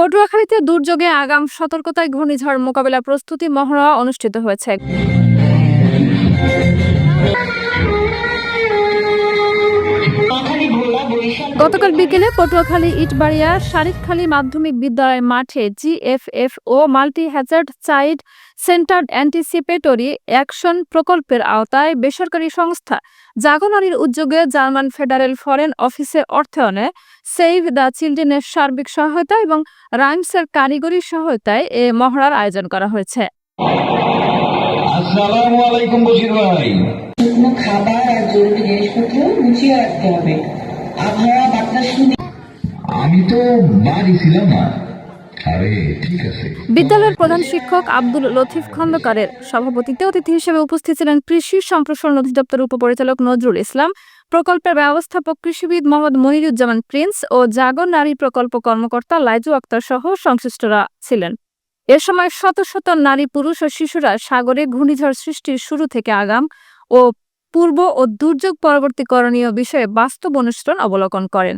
পটুয়াখালীতে দুর্যোগে আগাম সতর্কতায় ঘূর্ণিঝড় মোকাবিলা প্রস্তুতি মহড়া অনুষ্ঠিত হয়েছে। গতকাল বিকেলে পটুয়াখালী ইটবাড়িয়া শারিকখালী মাধ্যমিক বিদ্যালয় মাঠে জিএফএফ ও multi hazard child centred anticipatory action প্রকল্পের আওতায় বেসরকারি সংস্থা জাগো-নারীর উদ্যোগে জার্মান ফেডারেল ফরেন অফিসের অর্থায়নে সেভ দ্য চিলড্রেনের সার্বিক সহায়তা এবং রাইমসের কারিগরি সহায়তায় এ মহড়ার আয়োজন করা হয়েছে। আসসালামু আলাইকুম বশির ভাই। শুকনো খাবার আর জরুরি জিনিসপত্র গুছিয়ে রাখতে হবে। আবহাওয়া বার্তা শুনে আমি তো বাড়ি ছিলাম না। আরে ঠিক আছে। বিদ্যালয়ের প্রধান শিক্ষক আব্দুল লতিফ খন্দকারের সভাপতিত্বে অতিথি হিসেবে উপস্থিত ছিলেন কৃষি সম্প্রসারণ অধিদপ্তরের উপপরিচালক নজরুল ইসলাম, প্রকল্পের ব্যবস্থাপক কৃষিবিদ মোহাম্মদ মনিরুজ্জামান প্রিন্স ও জাগো নারী প্রকল্প কর্মকর্তা লাইজু আক্তার সহ সংশ্লিষ্টরা ছিলেন। এ সময় শত শত নারী, পুরুষ ও শিশুরা সাগরে ঘূর্ণিঝড় সৃষ্টির শুরু থেকে আগাম ও পূর্ব ও দুর্যোগ পরবর্তী করণীয় বিষয়ে বাস্তব অনুশীলন অবলোকন করেন।